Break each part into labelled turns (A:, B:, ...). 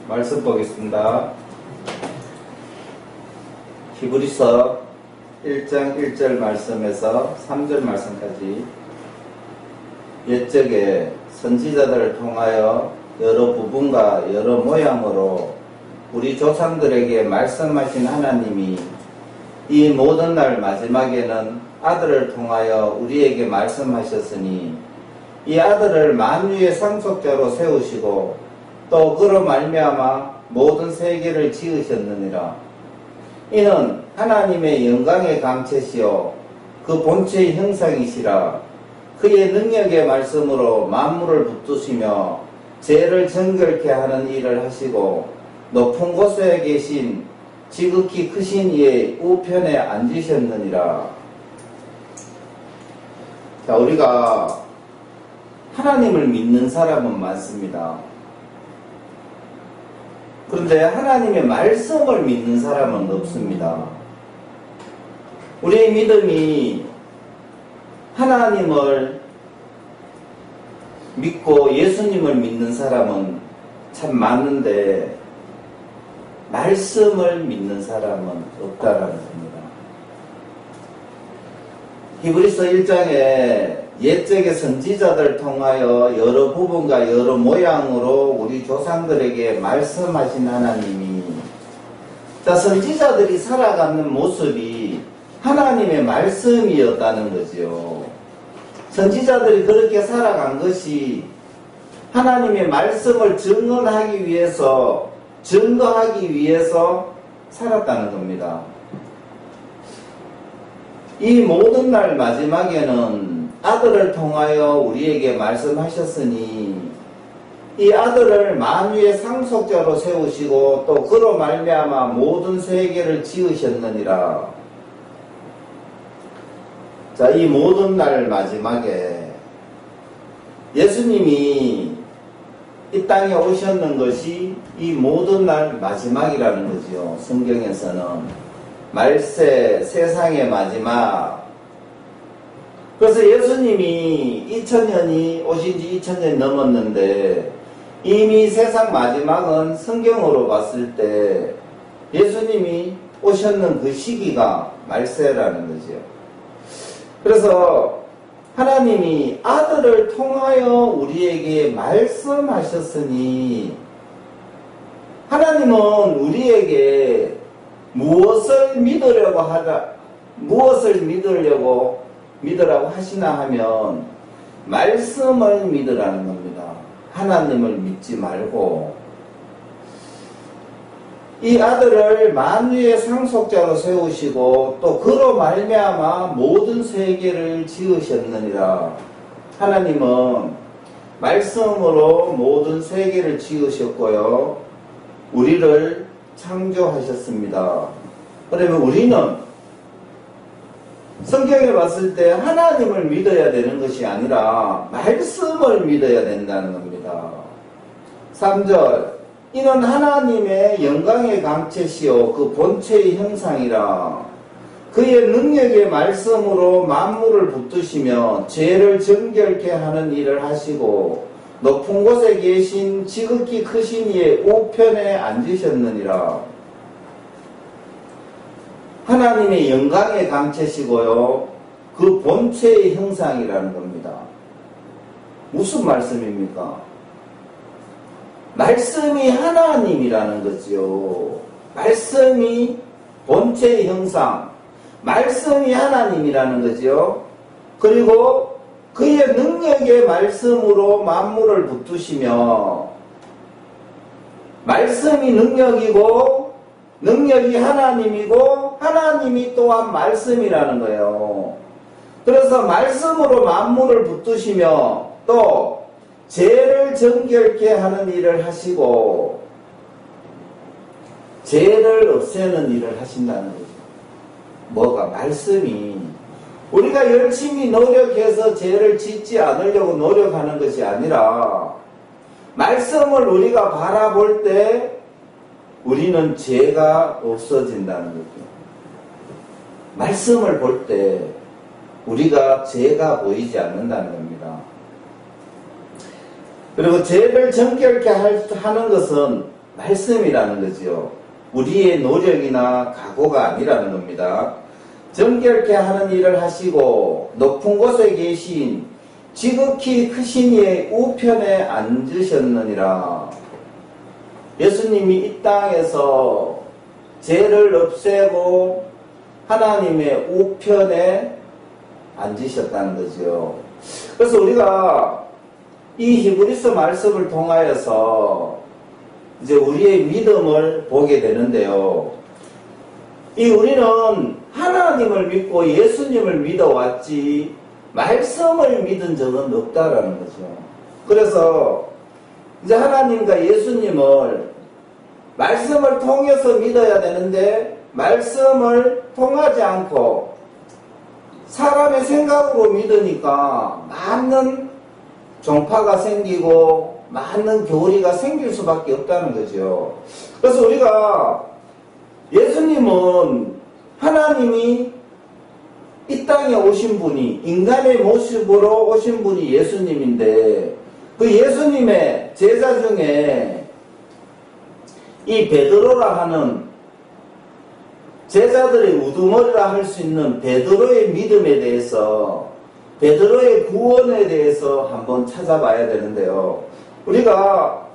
A: 말씀 보겠습니다. 히브리서 1장 1절 말씀에서 3절 말씀까지 옛적에 선지자들을 통하여 여러 부분과 여러 모양으로 우리 조상들에게 말씀하신 하나님이 이 모든 날 마지막에는 아들을 통하여 우리에게 말씀하셨으니 이 아들을 만유의 상속자로 세우시고 또 그로 말미암아 모든 세계를 지으셨느니라. 이는 하나님의 영광의 강체시요 그 본체의 형상이시라. 그의 능력의 말씀으로 만물을 붙드시며 죄를 정결케 하는 일을 하시고 높은 곳에 계신 지극히 크신 이의 우편에 앉으셨느니라. 자, 우리가 하나님을 믿는 사람은 많습니다. 그런데 하나님의 말씀을 믿는 사람은 없습니다. 우리의 믿음이 하나님을 믿고 예수님을 믿는 사람은 참 많은데 말씀을 믿는 사람은 없다라는 겁니다. 히브리서 1장에 옛적의 선지자들 통하여 여러 부분과 여러 모양으로 우리 조상들에게 말씀하신 하나님이, 자, 선지자들이 살아가는 모습이 하나님의 말씀이었다는 거지요. 선지자들이 그렇게 살아간 것이 하나님의 말씀을 증거하기 위해서 살았다는 겁니다. 이 모든 날 마지막에는 아들을 통하여 우리에게 말씀하셨으니 이 아들을 만유의 상속자로 세우시고 또 그로 말미암아 모든 세계를 지으셨느니라. 자, 이 모든 날 마지막에 예수님이 이 땅에 오셨는 것이 이 모든 날 마지막이라는 거죠. 성경에서는 말세, 세상의 마지막. 그래서 예수님이 2000년이 오신 지 2000년이 넘었는데 이미 세상 마지막은 성경으로 봤을 때 예수님이 오셨는 그 시기가 말세라는 거죠. 그래서 하나님이 아들을 통하여 우리에게 말씀하셨으니 하나님은 우리에게 무엇을 믿으라고 하시나 하면 말씀을 믿으라는 겁니다. 하나님을 믿지 말고 이 아들을 만유의 상속자로 세우시고 또 그로 말미암아 모든 세계를 지으셨느니라. 하나님은 말씀으로 모든 세계를 지으셨고요, 우리를 창조하셨습니다. 그러면 우리는 성경에 봤을 때 하나님을 믿어야 되는 것이 아니라 말씀을 믿어야 된다는 겁니다. 3절, 이는 하나님의 영광의 강체시요 그 본체의 형상이라. 그의 능력의 말씀으로 만물을 붙드시며 죄를 정결케 하는 일을 하시고 높은 곳에 계신 지극히 크신 이의 우편에 앉으셨느니라. 하나님의 영광의 강체시고요, 그 본체의 형상이라는 겁니다. 무슨 말씀입니까? 말씀이 하나님이라는 거죠. 말씀이 본체의 형상, 말씀이 하나님이라는 거죠. 그리고 그의 능력의 말씀으로 만물을 붙드시며, 말씀이 능력이고 능력이 하나님이고 하나님이 또한 말씀이라는 거예요. 그래서 말씀으로 만물을 붙드시며 또 죄를 정결케 하는 일을 하시고 죄를 없애는 일을 하신다는 거죠. 뭐가? 말씀이. 우리가 열심히 노력해서 죄를 짓지 않으려고 노력하는 것이 아니라 말씀을 우리가 바라볼 때 우리는 죄가 없어진다는 거죠. 말씀을 볼 때 우리가 죄가 보이지 않는다는 겁니다. 그리고 죄를 정결케 하는 것은 말씀이라는 거지요. 우리의 노력이나 각오가 아니라는 겁니다. 정결케 하는 일을 하시고 높은 곳에 계신 지극히 크신 이의 우편에 앉으셨느니라. 예수님이 이 땅에서 죄를 없애고 하나님의 우편에 앉으셨다는 거죠. 그래서 우리가 이 히브리서 말씀을 통하여서 이제 우리의 믿음을 보게 되는데요. 우리는 하나님을 믿고 예수님을 믿어왔지 말씀을 믿은 적은 없다라는 거죠. 그래서 이제 하나님과 예수님을 말씀을 통해서 믿어야 되는데 말씀을 통하지 않고 사람의 생각으로 믿으니까 많은 종파가 생기고 많은 교리가 생길 수밖에 없다는 거죠. 그래서 우리가 예수님은 하나님이 이 땅에 오신 분이 인간의 모습으로 오신 분이 예수님인데 그 예수님의 제자 중에 이 베드로라 하는 제자들의 우두머리라 할 수 있는 베드로의 믿음에 대해서 베드로의 구원에 대해서 한번 찾아봐야 되는데요. 우리가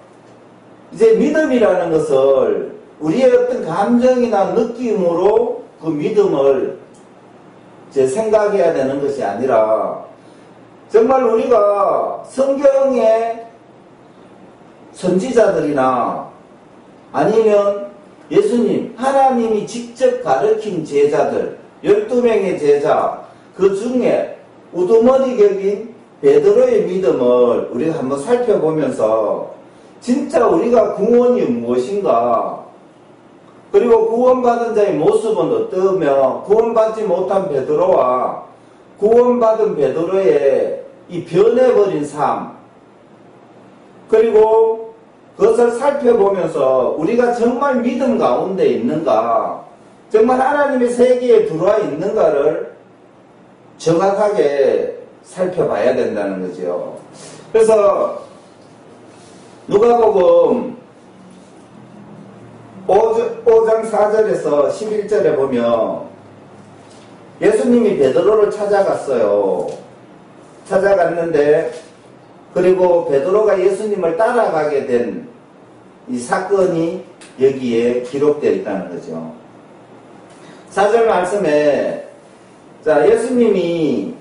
A: 이제 믿음이라는 것을 우리의 어떤 감정이나 느낌으로 그 믿음을 이제 생각해야 되는 것이 아니라 정말 우리가 성경의 선지자들이나 아니면 예수님, 하나님이 직접 가르친 제자들, 12명의 제자, 그 중에 우두머리격인 베드로의 믿음을 우리가 한번 살펴보면서 진짜 우리가 구원이 무엇인가, 그리고 구원받은 자의 모습은 어떠며 구원받지 못한 베드로와 구원받은 베드로의 이 변해버린 삶, 그리고 그것을 살펴보면서 우리가 정말 믿음 가운데 있는가, 정말 하나님의 세계에 들어와 있는가를 정확하게 살펴봐야 된다는 거죠. 그래서 누가복음 5장 4절에서 11절에 보면 예수님이 베드로를 찾아갔어요. 찾아갔는데 그리고 베드로가 예수님을 따라가게 된 이 사건이 여기에 기록되어 있다는 거죠. 4절 말씀에 예수님이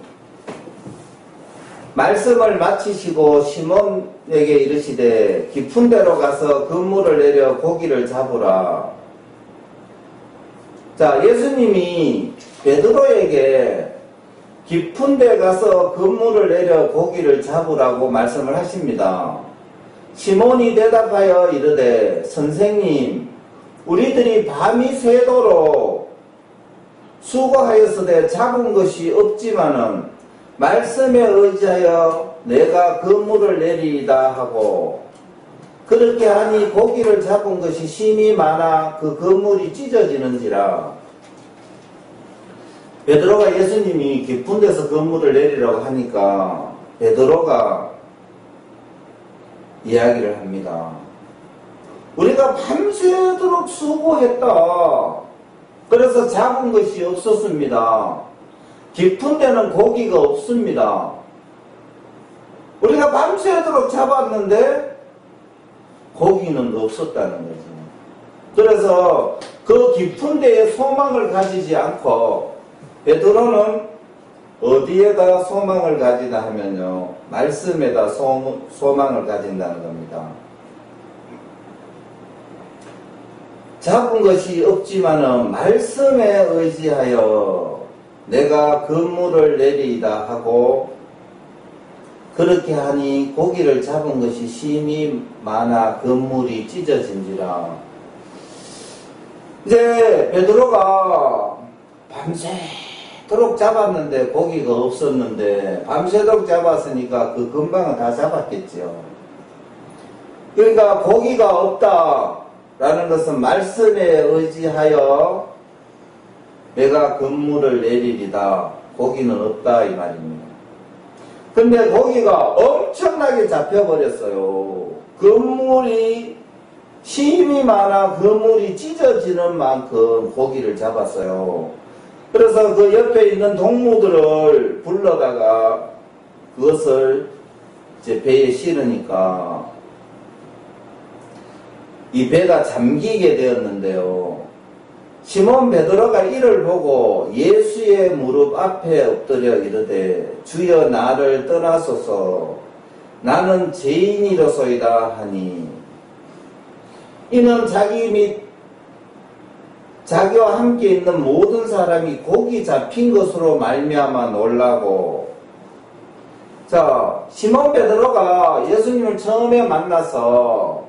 A: 말씀을 마치시고 시몬에게 이르시되 깊은 데로 가서 그물을 내려 고기를 잡으라. 예수님이 베드로에게 깊은 데 가서 그물을 내려 고기를 잡으라고 말씀을 하십니다. 시몬이 대답하여 이르되 선생님, 우리들이 밤이 새도록 수고하였으되 잡은 것이 없지만은 말씀에 의지하여 내가 그물을 내리이다 하고 그렇게 하니 고기를 잡은 것이 심히 많아 그 그물이 찢어지는지라. 베드로가 예수님이 깊은 데서 그물을 내리라고 하니까 베드로가 이야기를 합니다. 우리가 밤새도록 수고했다. 그래서 잡은 것이 없었습니다. 깊은 데는 고기가 없습니다. 우리가 밤새도록 잡았는데 고기는 없었다는 거죠. 그래서 그 깊은 데에 소망을 가지지 않고 베드로는 어디에다 소망을 가지나 하면요, 말씀에다 소망을 가진다는 겁니다. 잡은 것이 없지만은 말씀에 의지하여 내가 그물을 내리이다 하고 그렇게 하니 고기를 잡은 것이 심히 많아 그물이 찢어진지라. 이제 베드로가 밤새도록 잡았는데 고기가 없었는데 밤새도록 잡았으니까 그 금방은 다 잡았겠죠. 그러니까 고기가 없다라는 것은 말씀에 의지하여 내가 그물을 내리리다. 고기는 없다 이 말입니다. 근데 고기가 엄청나게 잡혀버렸어요. 그물이 힘이 많아 그물이 찢어지는 만큼 고기를 잡았어요. 그래서 그 옆에 있는 동무들을 불러다가 그것을 이제 배에 실으니까 이 배가 잠기게 되었는데요. 시몬 베드로가 이를 보고 예수의 무릎 앞에 엎드려 이르되 주여 나를 떠나소서 나는 죄인이로소이다 하니 이는 자기 및 자기와 함께 있는 모든 사람이 고기 잡힌 것으로 말미암아 놀라고. 자, 시몬 베드로가 예수님을 처음에 만나서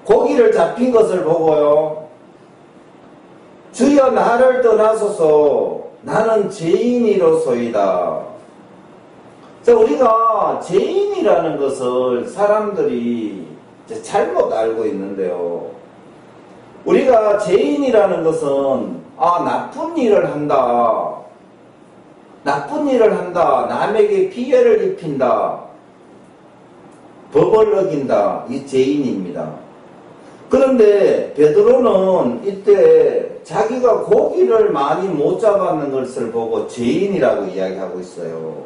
A: 고기를 잡힌 것을 보고요, 주여 나를 떠나소서 나는 죄인이로소이다. 자, 우리가 죄인이라는 것을 사람들이 잘못 알고 있는데요. 우리가 죄인이라는 것은 나쁜 일을 한다. 나쁜 일을 한다. 남에게 피해를 입힌다. 법을 어긴다. 이 죄인입니다. 그런데 베드로는 이때 자기가 고기를 많이 못 잡았는 것을 보고 죄인이라고 이야기하고 있어요.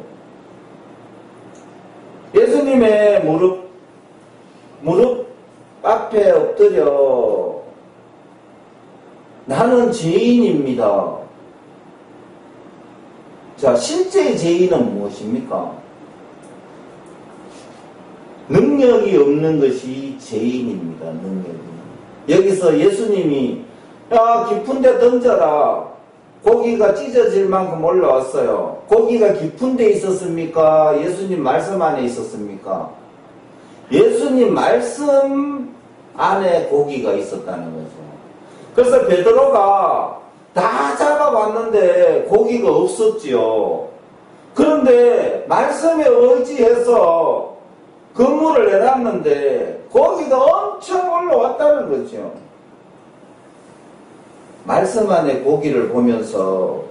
A: 예수님의 무릎 앞에 엎드려 나는 죄인입니다. 자, 실제 죄인은 무엇입니까? 능력이 없는 것이 죄인입니다. 능력이. 여기서 예수님이 깊은 데 던져라. 고기가 찢어질 만큼 올라왔어요. 고기가 깊은 데 있었습니까? 예수님 말씀 안에 있었습니까? 예수님 말씀 안에 고기가 있었다는 거죠. 그래서 베드로가 다 잡아봤는데 고기가 없었지요. 그런데 말씀에 의지해서 그물을 내놨는데 고기가 엄청 올라왔다는 거죠. 말씀 안에 고기를 보면서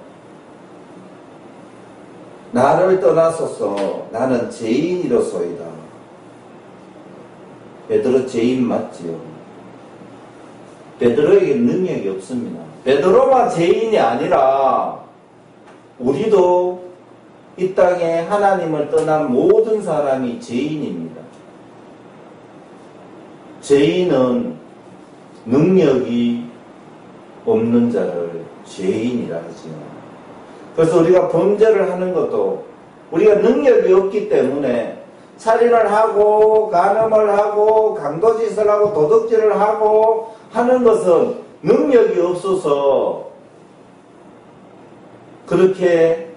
A: 나를 떠나소서 나는 죄인이로소이다. 베드로 죄인 맞지요? 베드로에게 능력이 없습니다. 베드로가 죄인이 아니라 우리도 이 땅에 하나님을 떠난 모든 사람이 죄인입니다. 죄인은 능력이 없는 자를 죄인이라 하지요. 그래서 우리가 범죄를 하는 것도 우리가 능력이 없기 때문에 살인을 하고 간음을 하고 강도짓을 하고 도둑질을 하고 하는 것은 능력이 없어서 그렇게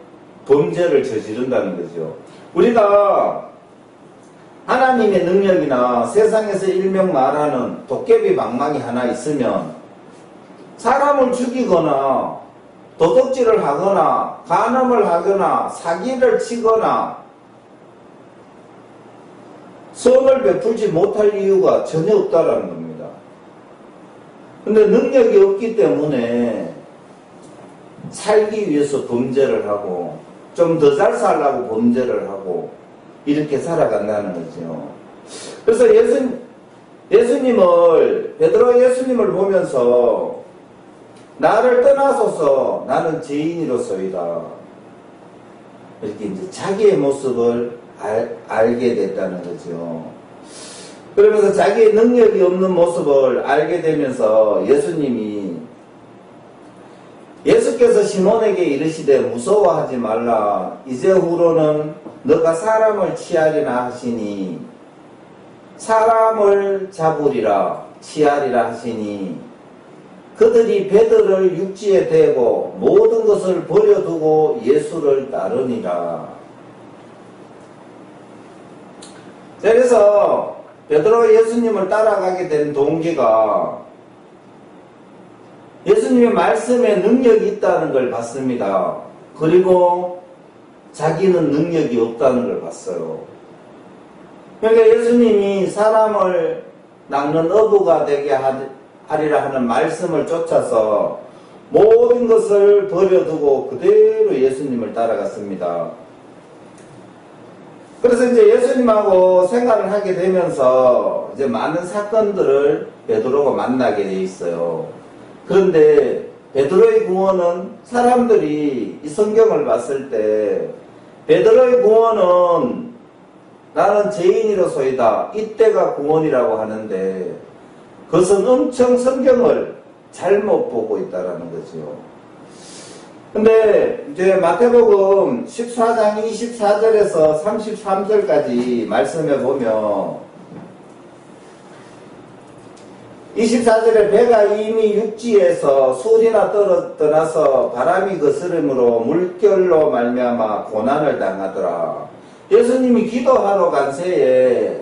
A: 범죄를 저지른다는 거죠. 우리가 하나님의 능력이나 세상에서 일명 말하는 도깨비 망망이 하나 있으면 사람을 죽이거나 도둑질을 하거나 간음을 하거나 사기를 치거나 선을 베풀지 못할 이유가 전혀 없다라는 겁니다. 근데 능력이 없기 때문에 살기 위해서 범죄를 하고 좀 더 잘 살라고 범죄를 하고 이렇게 살아간다는 거죠. 그래서 베드로 예수님을 보면서 나를 떠나소서 나는 죄인이로소이다. 이렇게 이제 자기의 모습을 알게 됐다는 거죠. 그러면서 자기의 능력이 없는 모습을 알게 되면서 예수께서 시몬에게 이르시되 무서워하지 말라. 이제 후로는 너가 사람을 취하리라 하시니 사람을 잡으리라 취하리라 하시니 그들이 배들을 육지에 대고 모든 것을 버려두고 예수를 따르니라. 그래서 베드로가 예수님을 따라가게 된 동기가 예수님의 말씀에 능력이 있다는 걸 봤습니다. 그리고 자기는 능력이 없다는 걸 봤어요. 그러니까 예수님이 사람을 낚는 어부가 되게 하리라 하는 말씀을 쫓아서 모든 것을 버려두고 그대로 예수님을 따라갔습니다. 그래서 이제 예수님하고 생활을 하게 되면서 이제 많은 사건들을 베드로가 만나게 돼 있어요. 그런데 베드로의 구원은 사람들이 이 성경을 봤을 때 베드로의 구원은 나는 죄인이로소이다. 이때가 구원이라고 하는데 그것은 엄청 성경을 잘못 보고 있다라는 거죠. 근데 이제 마태복음 14장 24절에서 33절까지 말씀해 보면 24절에 배가 이미 육지에서 술이나 떠나서 바람이 거스름으로 물결로 말미암아 고난을 당하더라. 예수님이 기도하러 간 새에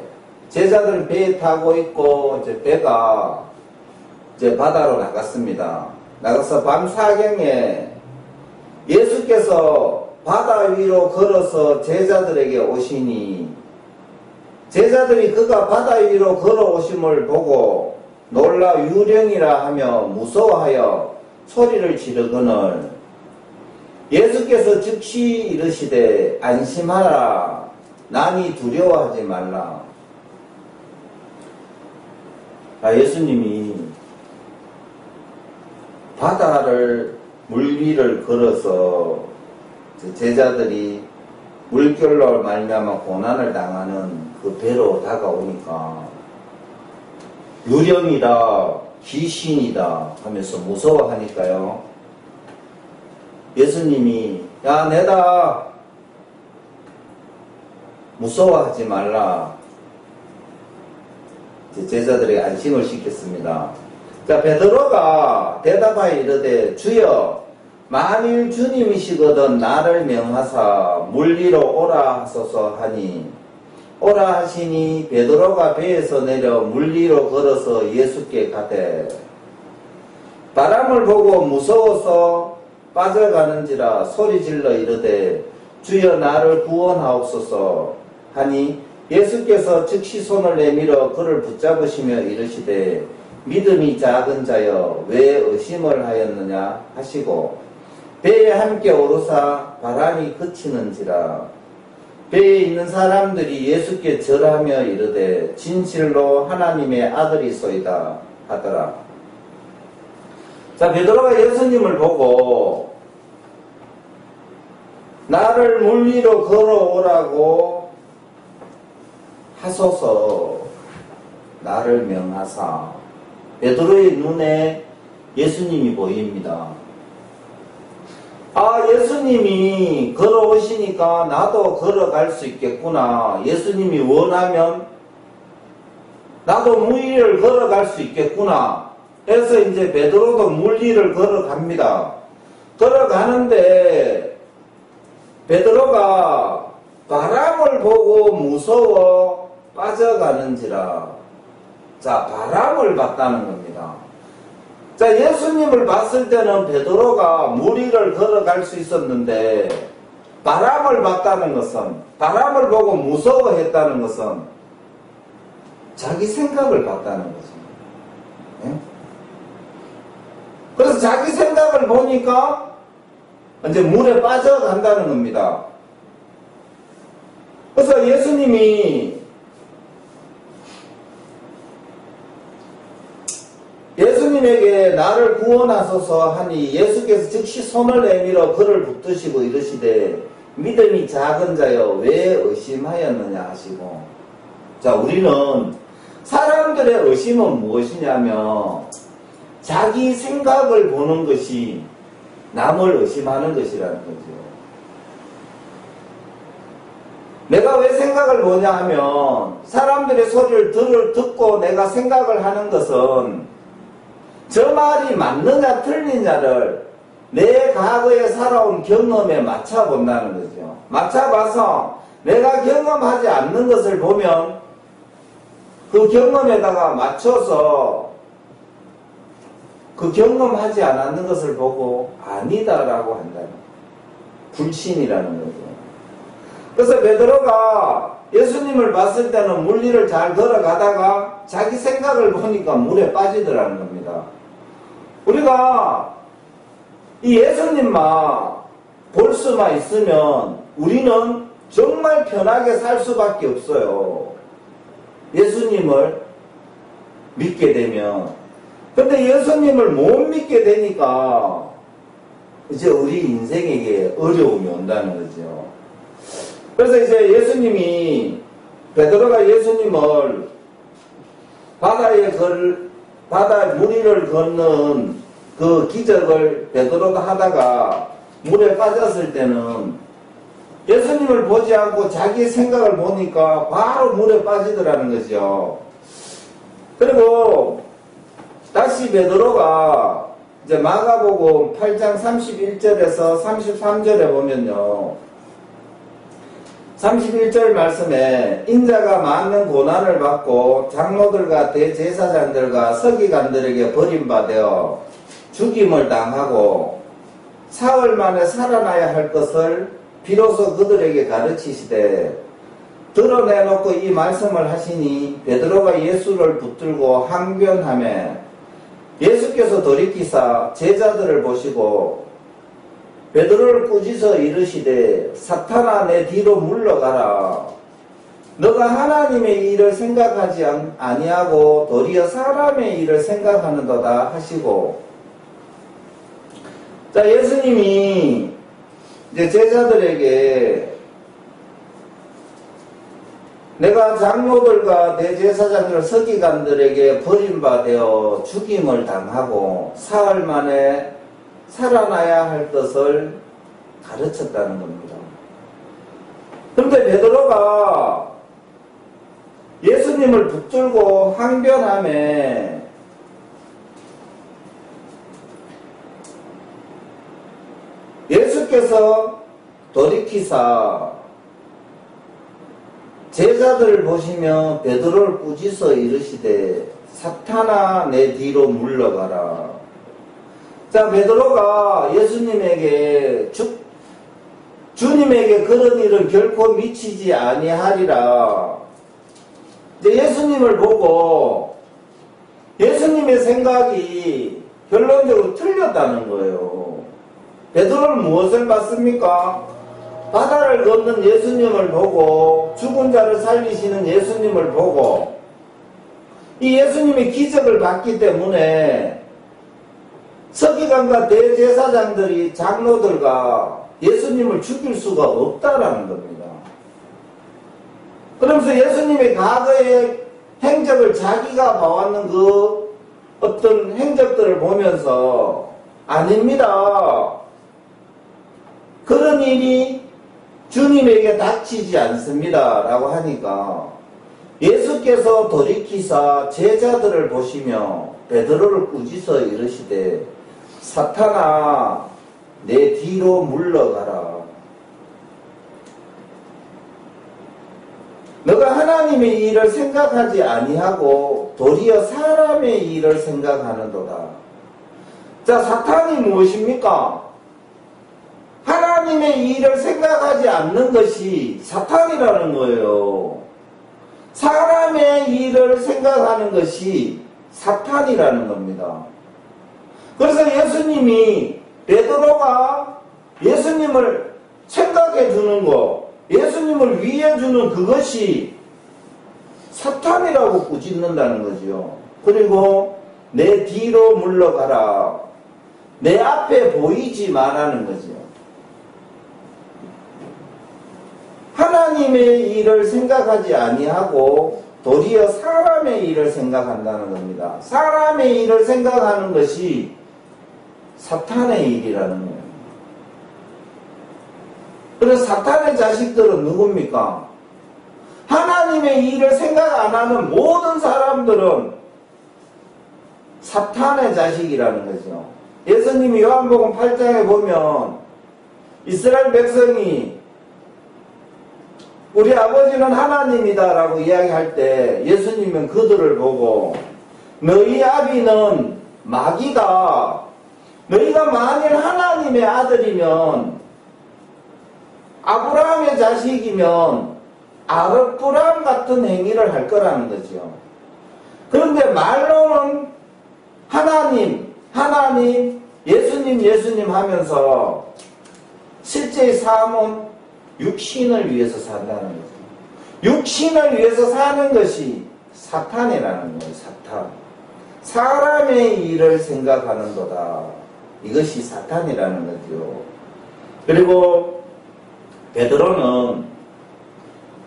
A: 제자들은 배에 타고 있고 이제 배가 이제 바다로 나갔습니다. 나가서 밤 사경에 예수께서 바다 위로 걸어서 제자들에게 오시니 제자들이 그가 바다 위로 걸어오심을 보고 놀라 유령이라 하며 무서워하여 소리를 지르거늘 예수께서 즉시 이르시되 안심하라 남이 두려워하지 말라. 예수님이 바다를 물 위를 걸어서 제자들이 물결로 말미암아 고난을 당하는 그 배로 다가오니까 유령이다 귀신이다 하면서 무서워하니까요. 예수님이 야 내다 무서워하지 말라. 제자들에게 안심을 시켰습니다. 자, 베드로가 대답하여 이르되 주여 만일 주님이시거든 나를 명하사 물 위로 오라 하소서 하니 오라 하시니 베드로가 배에서 내려 물 위로 걸어서 예수께 가되 바람을 보고 무서워서 빠져가는지라 소리질러 이르되 주여 나를 구원하옵소서 하니 예수께서 즉시 손을 내밀어 그를 붙잡으시며 이르시되 믿음이 작은 자여 왜 의심을 하였느냐 하시고 배에 함께 오르사 바람이 그치는지라. 배에 있는 사람들이 예수께 절하며 이르되 진실로 하나님의 아들이소이다 하더라. 자, 베드로가 예수님을 보고 나를 물 위로 걸어오라고 하소서 나를 명하사. 베드로의 눈에 예수님이 보입니다. 아, 예수님이 걸어오시니까 나도 걸어갈 수 있겠구나. 예수님이 원하면 나도 물 위를 걸어갈 수 있겠구나. 그래서 이제 베드로도 물 위를 걸어갑니다. 걸어가는데 베드로가 바람을 보고 무서워 빠져가는지라. 자, 바람을 봤다는 겁니다. 자, 예수님을 봤을 때는 베드로가 물 위를 걸어갈 수 있었는데 바람을 봤다는 것은, 바람을 보고 무서워했다는 것은 자기 생각을 봤다는 거죠. 네? 그래서 자기 생각을 보니까 이제 물에 빠져간다는 겁니다. 그래서 예수님에게 나를 구원하소서 하니 예수께서 즉시 손을 내밀어 그를 붙드시고 이르시되 믿음이 작은 자여 왜 의심하였느냐 하시고. 자, 우리는 사람들의 의심은 무엇이냐면 자기 생각을 보는 것이 남을 의심하는 것이라는 거죠. 내가 왜 생각을 보냐 하면 사람들의 소리를 듣고 내가 생각을 하는 것은 저 말이 맞느냐 틀리냐를 내 과거에 살아온 경험에 맞춰본다는 거죠. 맞춰봐서 내가 경험하지 않는 것을 보면 그 경험에다가 맞춰서 그 경험하지 않았는 것을 보고 아니다라고 한다는 불신이라는 거죠. 그래서 베드로가 예수님을 봤을 때는 물 위를 잘 걸어가다가 자기 생각을 보니까 물에 빠지더라는 겁니다. 우리가 이 예수님만 볼 수만 있으면 우리는 정말 편하게 살 수밖에 없어요. 예수님을 믿게 되면. 근데 예수님을 못 믿게 되니까 이제 우리 인생에게 어려움이 온다는 거죠. 그래서 이제 예수님이, 베드로가 예수님을 바다에 물 위를 걷는 그 기적을 베드로가 하다가 물에 빠졌을 때는 예수님을 보지 않고 자기의 생각을 보니까 바로 물에 빠지더라는 거죠. 그리고 다시 베드로가 이제 마가복음 8장 31절에서 33절에 보면요. 31절 말씀에 인자가 많은 고난을 받고 장로들과 대제사장들과 서기관들에게 버림받아 죽임을 당하고 사흘 만에 살아나야 할 것을 비로소 그들에게 가르치시되 드러내놓고 이 말씀을 하시니 베드로가 예수를 붙들고 항변하며 예수께서 돌이키사 제자들을 보시고 베드로를 꾸짖어 이르시되 사탄아 내 뒤로 물러가라. 너가 하나님의 일을 생각하지 아니하고 도리어 사람의 일을 생각하는도다 하시고, 자, 예수님이 이제 제자들에게 내가 장로들과 대제사장들 서기관들에게 버림받아 죽임을 당하고 사흘 만에 살아나야 할 것을 가르쳤다는 겁니다. 그런데 베드로가 예수님을 붙들고 항변하며 예수께서 돌이키사 제자들을 보시며 베드로를 꾸짖어 이르시되 사탄아 내 뒤로 물러가라. 자, 베드로가 예수님에게 주님에게 그런 일은 결코 미치지 아니하리라. 이제 예수님을 보고 예수님의 생각이 결론적으로 틀렸다는 거예요. 베드로는 무엇을 봤습니까? 바다를 걷는 예수님을 보고 죽은 자를 살리시는 예수님을 보고 이 예수님이 기적을 봤기 때문에 서기관과 대제사장들이 장로들과 예수님을 죽일 수가 없다라는 겁니다. 그러면서 예수님의 과거의 행적을 자기가 봐왔는 그 어떤 행적들을 보면서 아닙니다. 그런 일이 주님에게 닥치지 않습니다. 라고 하니까 예수께서 돌이키사 제자들을 보시며 베드로를 꾸짖어 이르시되 사탄아 내 뒤로 물러가라. 너가 하나님의 일을 생각하지 아니하고 도리어 사람의 일을 생각하는도다. 자, 사탄이 무엇입니까? 하나님의 일을 생각하지 않는 것이 사탄이라는 거예요. 사람의 일을 생각하는 것이 사탄이라는 겁니다. 그래서 예수님이 베드로가 예수님을 생각해 주는 것, 예수님을 위해 주는 그것이 사탄이라고 꾸짖는다는 거죠. 그리고 내 뒤로 물러가라. 내 앞에 보이지 말라는 거죠. 하나님의 일을 생각하지 아니하고 도리어 사람의 일을 생각한다는 겁니다. 사람의 일을 생각하는 것이 사탄의 일이라는 거예요. 그래서 사탄의 자식들은 누굽니까? 하나님의 일을 생각 안 하는 모든 사람들은 사탄의 자식이라는 거죠. 예수님이 요한복음 8장에 보면 이스라엘 백성이 우리 아버지는 하나님이다 라고 이야기할 때 예수님은 그들을 보고 너희 아비는 마귀다. 너희가 만일 하나님의 아들이면 아브라함의 자식이면 아브라함 같은 행위를 할 거라는 거죠. 그런데 말로는 하나님, 예수님 하면서 실제의 삶은 육신을 위해서 산다는 거죠. 육신을 위해서 사는 것이 사탄이라는 거예요. 사탄. 사람의 일을 생각하는도다. 이것이 사탄이라는 거죠. 그리고 베드로는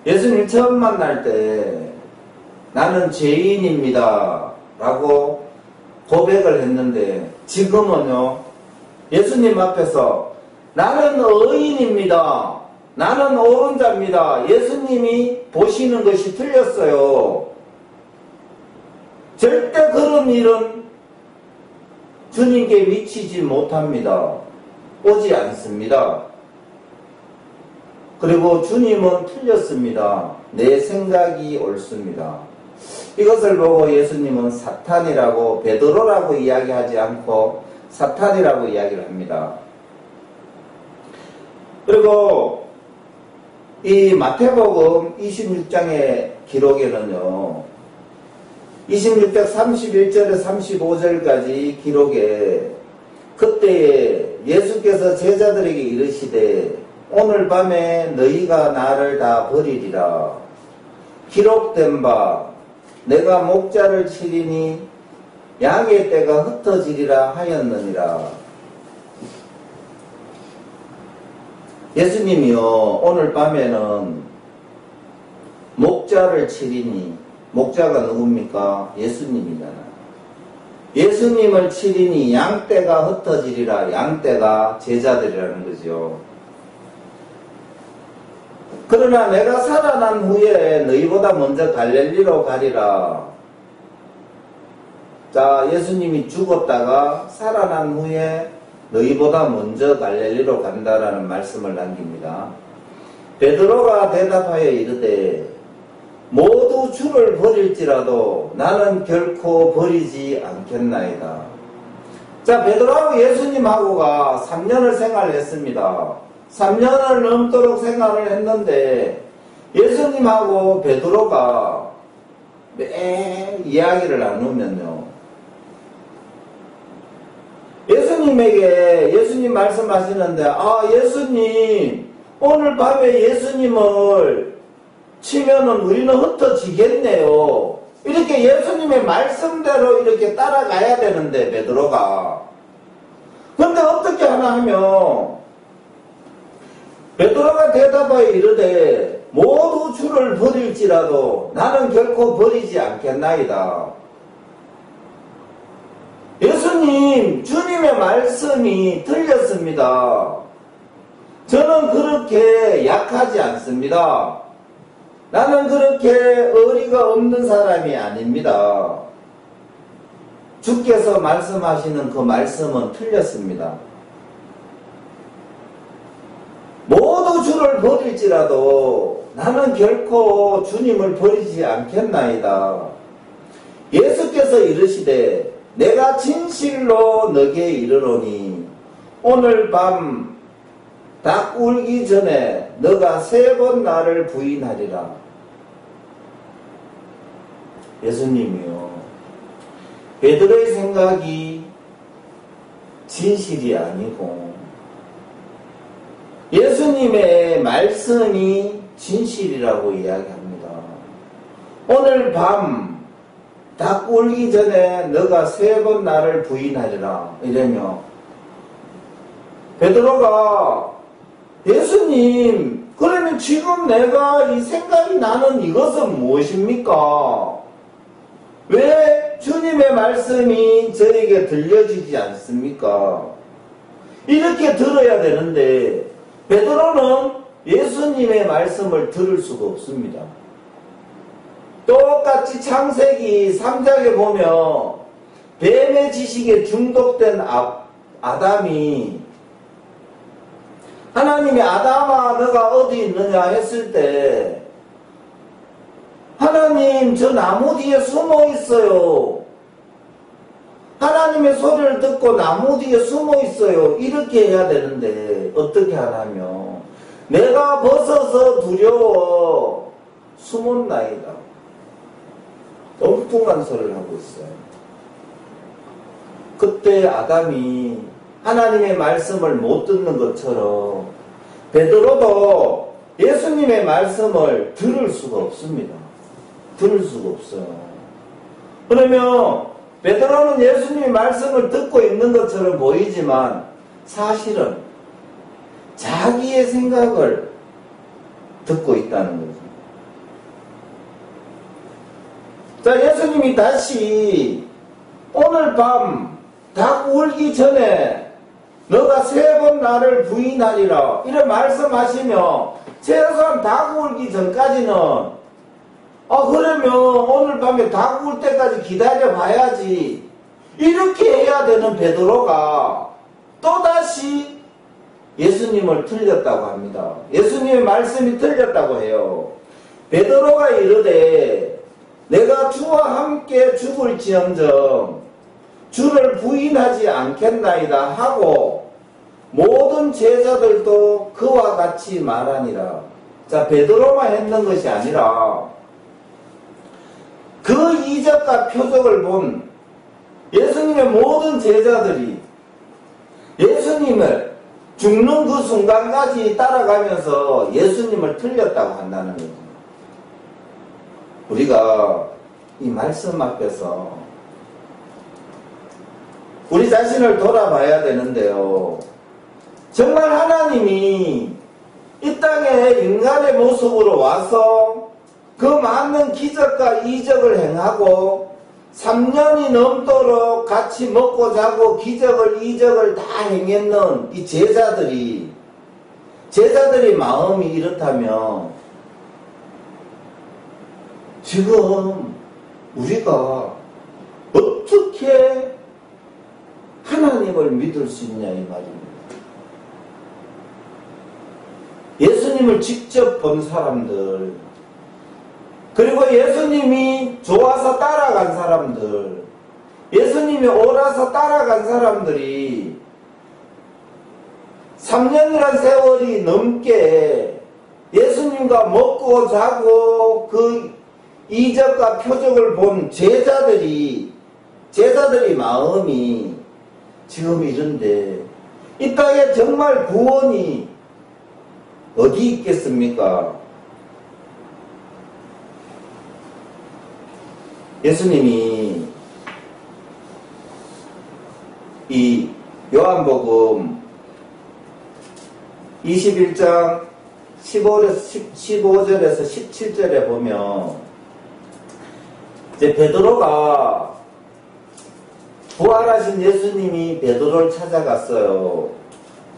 A: 예수님 처음 만날 때 나는 죄인입니다 라고 고백을 했는데, 지금은요 예수님 앞에서 나는 의인입니다, 나는 옳은 자입니다, 예수님이 보시는 것이 틀렸어요. 절대 그런 일은 주님께 미치지 못합니다. 오지 않습니다. 그리고 주님은 틀렸습니다. 내 생각이 옳습니다. 이것을 보고 예수님은 사탄이라고, 베드로라고 이야기하지 않고 사탄이라고 이야기를 합니다. 그리고 이 마태복음 26장의 기록에는요, 26장 31절에 35절까지 기록에 그때에 예수께서 제자들에게 이르시되 오늘 밤에 너희가 나를 다 버리리라. 기록된 바 내가 목자를 치리니 양의 떼가 흩어지리라 하였느니라. 예수님이요 오늘 밤에는 목자를 치리니, 목자가 누굽니까? 예수님이잖아요. 예수님을 치리니 양떼가 흩어지리라. 양떼가 제자들이라는 거죠. 그러나 내가 살아난 후에 너희보다 먼저 갈릴리로 가리라. 자, 예수님이 죽었다가 살아난 후에 너희보다 먼저 갈릴리로 간다라는 말씀을 남깁니다. 베드로가 대답하여 이르되 모두 주를 버릴지라도 나는 결코 버리지 않겠나이다. 자, 베드로하고 예수님하고가 3년을 생활했습니다. 3년을 넘도록 생활을 했는데 예수님하고 베드로가 매일 이야기를 나누면요, 예수님 말씀하시는데, 아, 예수님 오늘 밤에 예수님을 치면은 우리는 흩어지겠네요. 이렇게 예수님의 말씀대로 이렇게 따라가야 되는데 베드로가. 근데 어떻게 하나 하면 베드로가 대답하여 이르되 모두 주를 버릴지라도 나는 결코 버리지 않겠나이다. 예수님, 주님의 말씀이 틀렸습니다. 저는 그렇게 약하지 않습니다. 나는 그렇게 의리가 없는 사람이 아닙니다. 주께서 말씀하시는 그 말씀은 틀렸습니다. 모두 주를 버릴지라도 나는 결코 주님을 버리지 않겠나이다. 예수께서 이르시되 내가 진실로 너게 이르노니 오늘 밤 닭 울기 전에 너가 3번 나를 부인하리라. 예수님이요, 베드로의 생각이 진실이 아니고 예수님의 말씀이 진실이라고 이야기합니다. 오늘 밤 닭 울기 전에 너가 3번 나를 부인하리라. 이러며 베드로가 예수님, 그러면 지금 내가 이 생각이 나는 이것은 무엇입니까? 왜 주님의 말씀이 저에게 들려지지 않습니까? 이렇게 들어야 되는데 베드로는 예수님의 말씀을 들을 수가 없습니다. 똑같이 창세기 3장에 보면 뱀의 지식에 중독된 아담이 하나님이 아담아 너가 어디 있느냐 했을 때 하나님 저 나무 뒤에 숨어 있어요. 하나님의 소리를 듣고 나무 뒤에 숨어 있어요. 이렇게 해야 되는데 어떻게 하냐면 내가 벗어서 두려워 숨었나이다. 엉뚱한 소리를 하고 있어요. 그때 아담이 하나님의 말씀을 못 듣는 것처럼 베드로도 예수님의 말씀을 들을 수가 없습니다. 들을 수가 없어요. 그러면 베드로는 예수님의 말씀을 듣고 있는 것처럼 보이지만 사실은 자기의 생각을 듣고 있다는 거죠. 자, 예수님이 다시 오늘 밤 닭 울기 전에 너가 3번 나를 부인하리라 이런 말씀하시며 최소한 닭 울기 전까지는 그러면 오늘 밤에 닭 울 때까지 기다려 봐야지 이렇게 해야 되는 베드로가 또다시 예수님을 틀렸다고 합니다. 예수님의 말씀이 틀렸다고 해요. 베드로가 이르되 내가 주와 함께 죽을지언정 주를 부인하지 않겠나이다 하고 모든 제자들도 그와 같이 말하니라. 자, 베드로만 했는 것이 아니라 그 이적과 표적을 본 예수님의 모든 제자들이 예수님을 죽는 그 순간까지 따라가면서 예수님을 틀렸다고 한다는 거죠. 우리가 이 말씀 앞에서 우리 자신을 돌아봐야 되는데요. 정말 하나님이 이 땅에 인간의 모습으로 와서 그 많은 기적과 이적을 행하고 3년이 넘도록 같이 먹고 자고 기적을 이적을 다 행했는 이 제자들이 마음이 이렇다면 지금 우리가 어떻게 하나님을 믿을 수 있냐 이 말입니다. 예수님을 직접 본 사람들, 그리고 예수님이 좋아서 따라간 사람들, 예수님이 옳아서 따라간 사람들이 3년이란 세월이 넘게 예수님과 먹고 자고 그 이적과 표적을 본 제자들이 마음이 지금 이런데 이 땅에 정말 구원이 어디 있겠습니까? 예수님이 이 요한복음 21장 15절에서 17절에 보면 이제 베드로가 부활하신 예수님이 베드로를 찾아갔어요.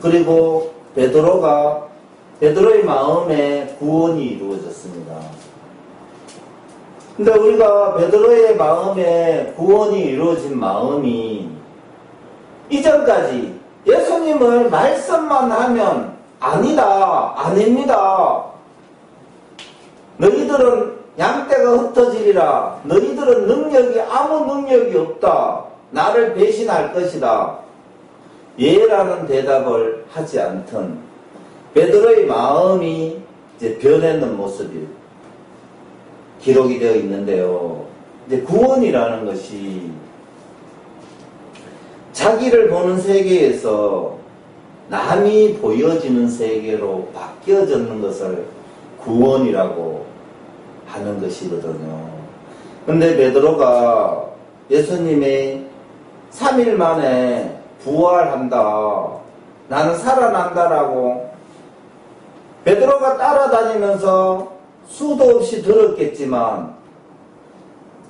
A: 그리고 베드로의 마음에 구원이 이루어졌습니다. 근데 우리가 베드로의 마음에 구원이 이루어진 마음이 이전까지 예수님을 말씀만 하면 아닙니다. 너희들은 양떼가 흩어지리라. 너희들은 아무 능력이 없다. 나를 배신할 것이다. 예라는 대답을 하지 않던 베드로의 마음이 이제 변했는 모습이 기록이 되어 있는데요. 이제 구원이라는 것이 자기를 보는 세계에서 남이 보여지는 세계로 바뀌어지는 것을 구원이라고 하는 것이거든요. 근데 베드로가 예수님의 3일 만에 부활한다, 나는 살아난다라고 베드로가 따라다니면서 수도 없이 들었겠지만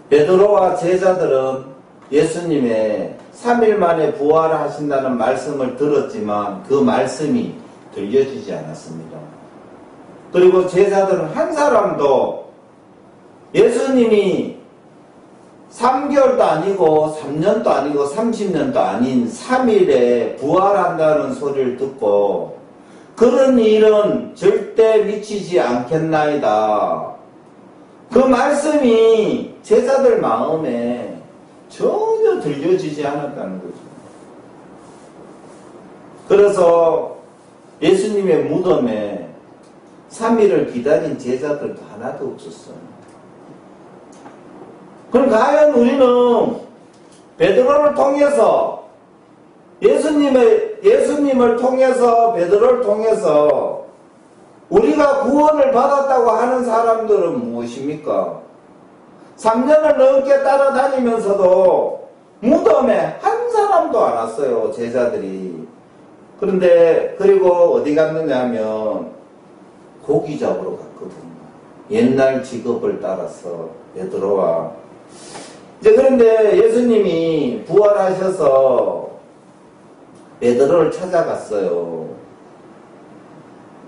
A: 베드로와 제자들은 예수님의 3일 만에 부활하신다는 말씀을 들었지만 그 말씀이 들려지지 않았습니다. 그리고 제자들은 한 사람도 예수님이 3개월도 아니고 3년도 아니고 30년도 아닌 3일에 부활한다는 소리를 듣고 그런 일은 절대 미치지 않겠나이다. 그 말씀이 제자들 마음에 전혀 들려지지 않았다는 거죠. 그래서 예수님의 무덤에 3일을 기다린 제자들도 하나도 없었어요. 그럼 과연 우리는 베드로를 통해서 예수님을 통해서 베드로를 통해서 우리가 구원을 받았다고 하는 사람들은 무엇입니까? 3년을 넘게 따라다니면서도 무덤에 한 사람도 안 왔어요, 제자들이. 그런데 그리고 어디 갔느냐 하면 고기 잡으러 갔거든요. 옛날 직업을 따라서 베드로와. 이제 그런데 예수님이 부활하셔서 베드로를 찾아갔어요.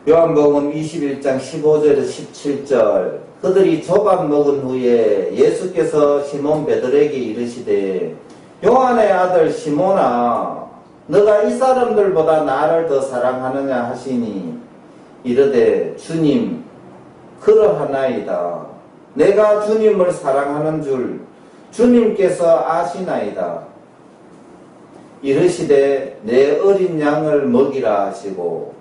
A: 요한복음 21장 15절에서 17절. 그들이 조각 먹은 후에 예수께서 시몬 베드로에게 이르시되 요한의 아들 시몬아 너가 이 사람들보다 나를 더 사랑하느냐 하시니 이르되 주님 그러하나이다. 내가 주님을 사랑하는 줄 주님께서 아시나이다. 이르시되 내 어린 양을 먹이라 하시고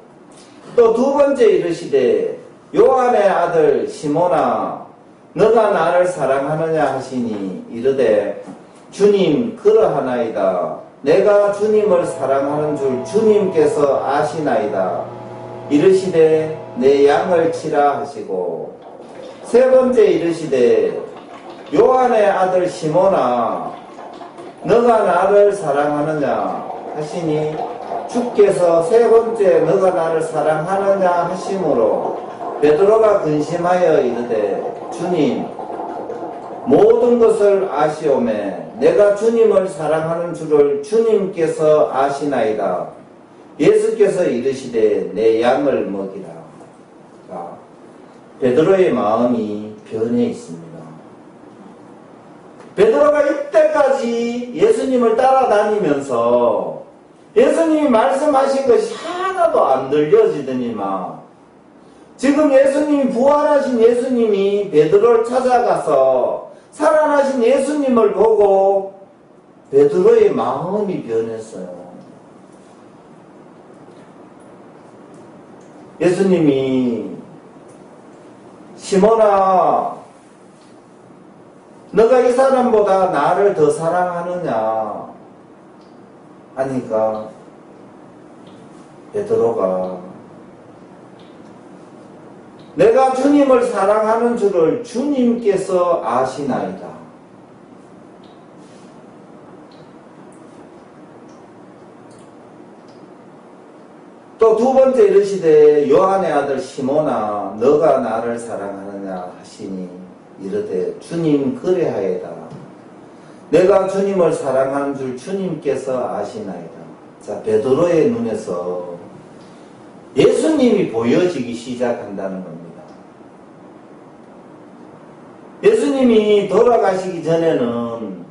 A: 또 두 번째 이르시되 요한의 아들 시몬아 너가 나를 사랑하느냐 하시니 이르되 주님 그러하나이다. 내가 주님을 사랑하는 줄 주님께서 아시나이다. 이르시되 내 양을 치라 하시고 세 번째 이르시되 요한의 아들 시몬아 너가 나를 사랑하느냐 하시니 주께서 세 번째 너가 나를 사랑하느냐 하심으로 베드로가 근심하여 이르되 주님 모든 것을 아시오매 내가 주님을 사랑하는 줄을 주님께서 아시나이다. 예수께서 이르시되 내 양을 먹이라. 베드로의 마음이 변해 있습니다. 베드로가 이때까지 예수님을 따라다니면서 예수님이 말씀하신 것이 하나도 안 들려지더니만 지금 예수님이 부활하신 예수님이 베드로를 찾아가서 살아나신 예수님을 보고 베드로의 마음이 변했어요. 예수님이 시몬아 너가 이 사람보다 나를 더 사랑하느냐 하니까 베드로가 내가 주님을 사랑하는 줄을 주님께서 아시나이다. 또 두 번째 이르시되 요한의 아들 시몬아 너가 나를 사랑하느냐 하시니 이르되 주님 그래하여다. 내가 주님을 사랑하는 줄 주님께서 아시나이다. 자, 베드로의 눈에서 예수님이 보여지기 시작한다는 겁니다. 예수님이 돌아가시기 전에는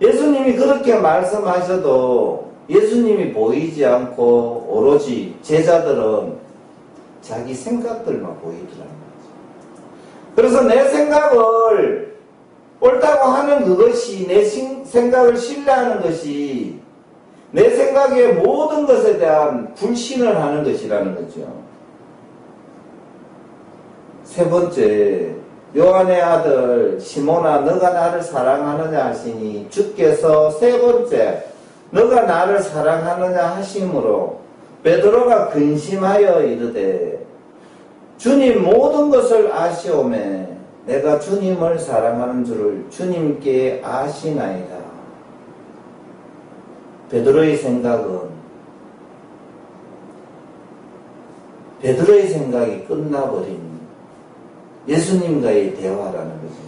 A: 예수님이 그렇게 말씀하셔도 예수님이 보이지 않고 오로지 제자들은 자기 생각들만 보이더라는 거죠. 그래서 내 생각을 옳다고 하는 그것이 내 생각을 신뢰하는 것이 내 생각의 모든 것에 대한 불신을 하는 것이라는 거죠. 세 번째, 요한의 아들 시몬아 너가 나를 사랑하느냐 하시니 주께서 세 번째 너가 나를 사랑하느냐 하심으로 베드로가 근심하여 이르되 주님 모든 것을 아시오매 내가 주님을 사랑하는 줄을 주님께 아시나이다. 베드로의 생각이 끝나버린 예수님과의 대화라는 거죠.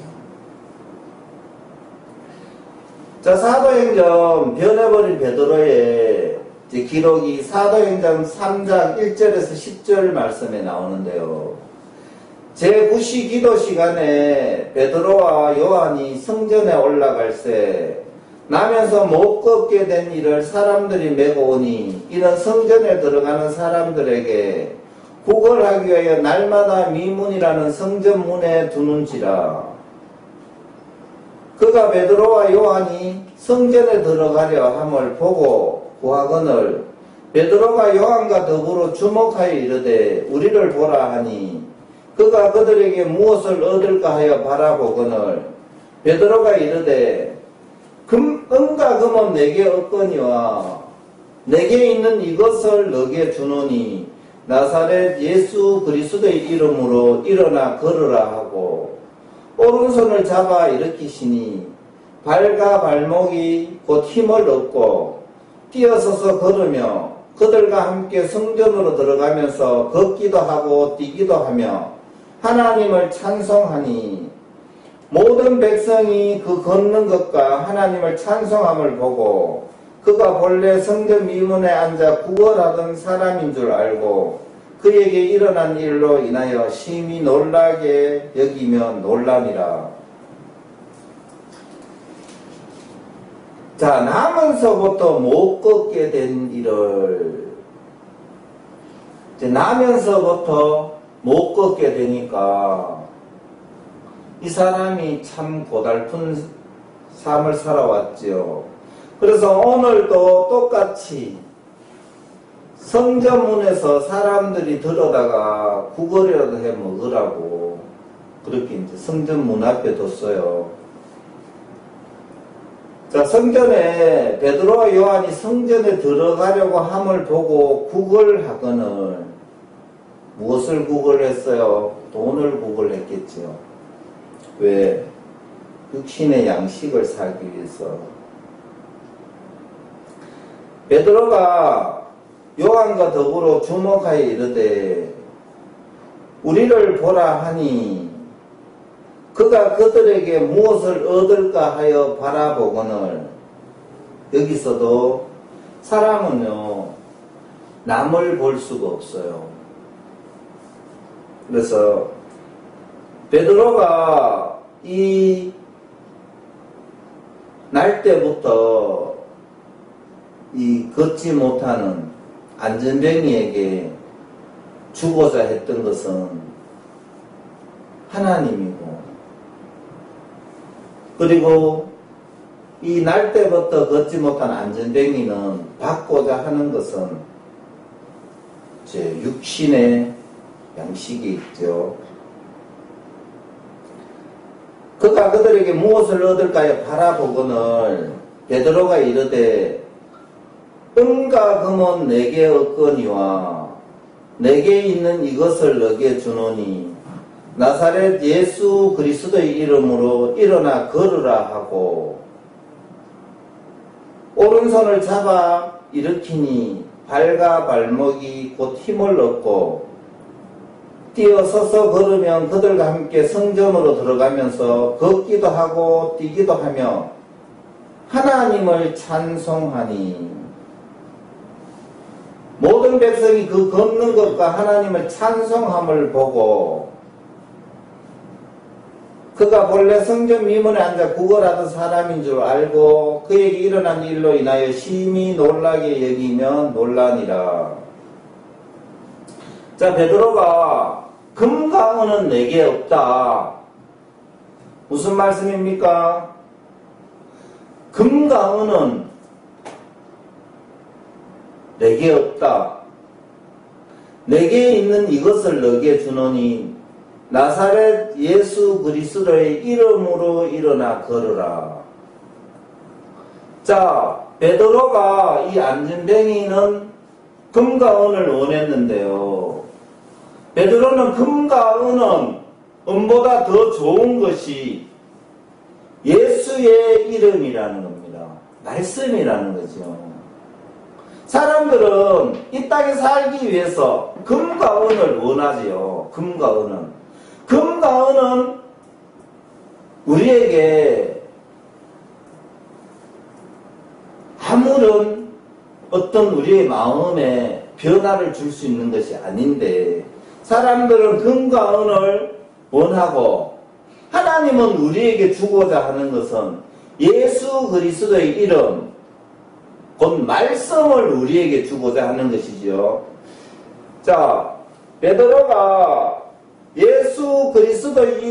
A: 자, 사도행전 변해버린 베드로의 기록이 사도행전 3장 1절에서 10절 말씀에 나오는데요. 제9시 기도 시간에 베드로와 요한이 성전에 올라갈새 나면서 못 걷게 된 이를 사람들이 메고 오니 이는 성전에 들어가는 사람들에게 구걸하기 위하여 날마다 미문이라는 성전문에 두는지라. 그가 베드로와 요한이 성전에 들어가려 함을 보고 구하거늘 베드로가 요한과 더불어 주목하여 이르되 우리를 보라 하니 그가 그들에게 무엇을 얻을까 하여 바라보거늘 베드로가 이르되 은과 금은 내게 없거니와 내게 있는 이것을 너게 주노니 나사렛 예수 그리스도의 이름으로 일어나 걸으라 하고 오른손을 잡아 일으키시니 발과 발목이 곧 힘을 얻고 뛰어서서 걸으며 그들과 함께 성전으로 들어가면서 걷기도 하고 뛰기도 하며 하나님을 찬송하니 모든 백성이 그 걷는 것과 하나님을 찬송함을 보고 그가 본래 성전 미문에 앉아 구걸하던 사람인 줄 알고 그에게 일어난 일로 인하여 심히 놀라게 여기며 놀라니라. 자, 나면서부터 못 걷게 된 일을 이제 나면서부터 못 걷게 되니까 이 사람이 참 고달픈 삶을 살아왔지요. 그래서 오늘도 똑같이 성전문에서 사람들이 들어다가 구걸이라도 해 먹으라고 그렇게 이제 성전문 앞에 뒀어요. 자, 성전에 베드로와 요한이 성전에 들어가려고 함을 보고 구걸하거늘 무엇을 구걸했어요? 돈을 구걸했겠지요. 왜? 육신의 양식을 사기 위해서. 베드로가 요한과 더불어 주목하여 이르되 우리를 보라 하니 그가 그들에게 무엇을 얻을까 하여 바라보거늘 여기서도 사람은요 남을 볼 수가 없어요. 그래서 베드로가 이 날 때부터 이 걷지 못하는 안전뱅이에게 주고자 했던 것은 하나님이고, 그리고 이 날 때부터 걷지 못한 안전뱅이는 받고자 하는 것은 제 육신의 양식이 있죠. 그가 그들에게 무엇을 얻을까요? 바라보거늘 베드로가 이르되 은과 금은 내게 없거니와 내게 있는 이것을 너게 주노니 나사렛 예수 그리스도의 이름으로 일어나 걸으라 하고 오른손을 잡아 일으키니 발과 발목이 곧 힘을 얻고 뛰어서서 걸으면 그들과 함께 성전으로 들어가면서 걷기도 하고 뛰기도 하며 하나님을 찬송하니 모든 백성이 그 걷는 것과 하나님을 찬송함을 보고 그가 본래 성전 미문에 앉아 구걸하던 사람인 줄 알고 그에게 일어난 일로 인하여 심히 놀라게 여기며 놀라니라. 자, 베드로가 금과 은은 내게 없다. 무슨 말씀입니까? 금과 은은 내게 없다. 내게 있는 이것을 너게 주노니 나사렛 예수 그리스도의 이름으로 일어나 걸으라. 자, 베드로가 이 안전뱅이는 금과 은을 원했는데요. 베드로는 금과 은은 은보다 더 좋은 것이 예수의 이름이라는 겁니다. 말씀이라는 거죠. 사람들은 이 땅에 살기 위해서 금과 은을 원하지요. 금과 은은. 금과 은은 우리에게 아무런 어떤 우리의 마음에 변화를 줄 수 있는 것이 아닌데 사람들은 금과 은을 원하고 하나님은 우리에게 주고자 하는 것은 예수 그리스도의 이름, 곧 말씀을 우리에게 주고자 하는 것이지요. 자, 베드로가 예수 그리스도의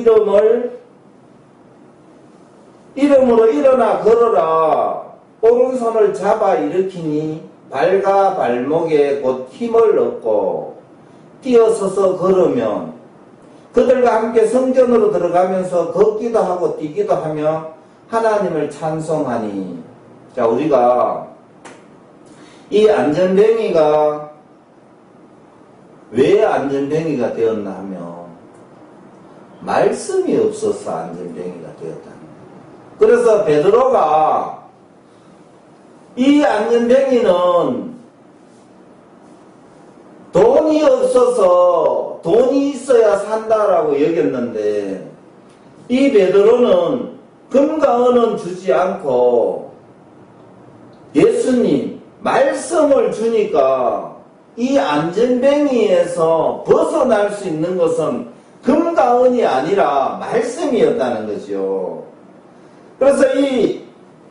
A: 이름으로 일어나 걸어라. 오른손을 잡아 일으키니 발과 발목에 곧 힘을 얻고 뛰어서서 걸으면 그들과 함께 성전으로 들어가면서 걷기도 하고 뛰기도 하며 하나님을 찬송하니. 자, 우리가 이 안전뱅이가 왜 안전뱅이가 되었나 하면 말씀이 없어서 안전뱅이가 되었다는 거예요. 그래서 베드로가 이 안전뱅이는 돈이 없어서 돈이 있어야 산다라고 여겼는데 이 베드로는 금과 은은 주지 않고 예수님 말씀을 주니까 이 안전뱅이에서 벗어날 수 있는 것은 금과 은이 아니라 말씀이었다는 거죠. 그래서 이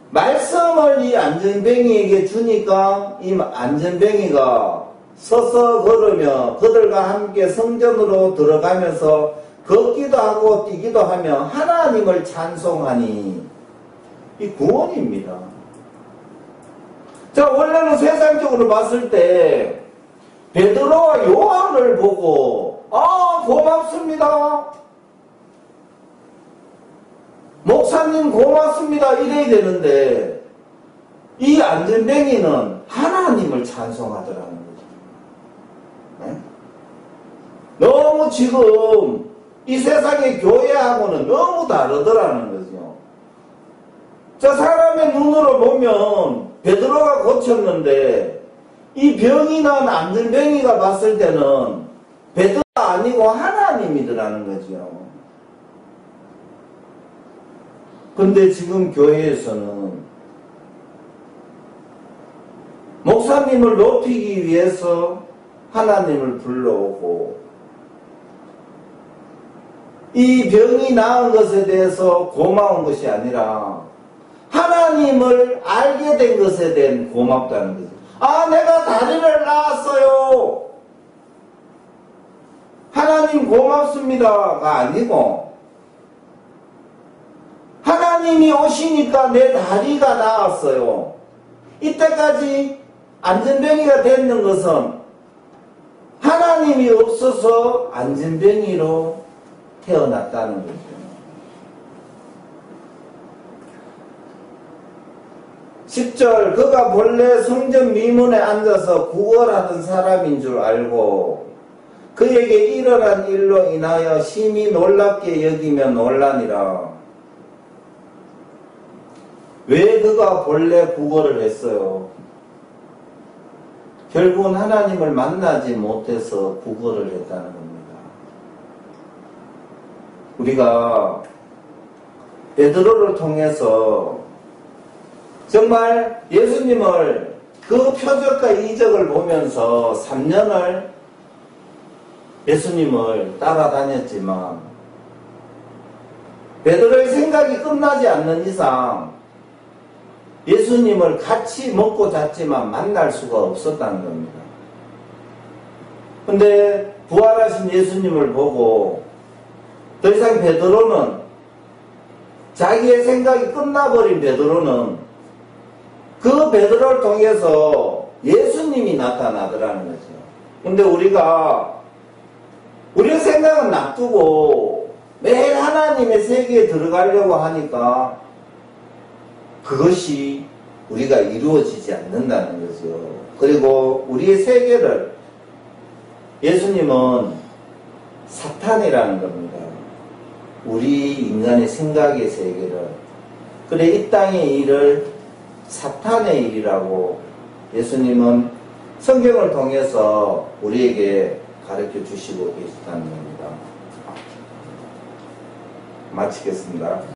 A: 말씀을 이 안전뱅이에게 주니까 이 안전뱅이가 서서 걸으며 그들과 함께 성전으로 들어가면서 걷기도 하고 뛰기도 하며 하나님을 찬송하니 이 구원입니다. 자, 원래는 세상적으로 봤을 때 베드로와 요한을 보고 고맙습니다. 목사님 고맙습니다. 이래야 되는데 이 안전뱅이는 하나님을 찬송하더라는 거죠. 네? 너무 지금 이 세상의 교회하고는 너무 다르더라는 거죠. 자, 사람의 눈으로 보면 베드로가 고쳤는데 이 병이 난 안전뱅이가 봤을 때는 베드로가 아니고 하나님이더라는 거죠. 근데 지금 교회에서는 목사님을 높이기 위해서 하나님을 불러오고 이 병이 나은 것에 대해서 고마운 것이 아니라 하나님을 알게 된 것에 대한 고맙다는 거죠. 내가 다리를 낳았어요. 하나님 고맙습니다가 아니고 하나님이 오시니까 내 다리가 나았어요. 이때까지 안전뱅이가 됐는 것은 하나님이 없어서 안전뱅이로 태어났다는 거죠. 10절 그가 본래 성전 미문에 앉아서 구걸하던 사람인 줄 알고 그에게 일어난 일로 인하여 심히 놀랍게 여기며 놀라니라. 왜 그가 본래 구걸을 했어요? 결국은 하나님을 만나지 못해서 구걸을 했다는 겁니다. 우리가 베드로를 통해서 정말 예수님을 그 표적과 이적을 보면서 3년을 예수님을 따라다녔지만 베드로의 생각이 끝나지 않는 이상 예수님을 같이 먹고 잤지만 만날 수가 없었다는 겁니다. 근데 부활하신 예수님을 보고 더 이상 베드로는 자기의 생각이 끝나버린 베드로는 그 베드로를 통해서 예수님이 나타나더라는 거죠. 근데 우리의 생각은 놔두고 매일 하나님의 세계에 들어가려고 하니까 그것이 우리가 이루어지지 않는다는 거죠. 그리고 우리의 세계를 예수님은 사탄이라는 겁니다. 우리 인간의 생각의 세계를. 그래 이 땅의 일을 사탄의 일이라고 예수님은 성경을 통해서 우리에게 가르쳐 주시고 계시다는 겁니다. 마치겠습니다.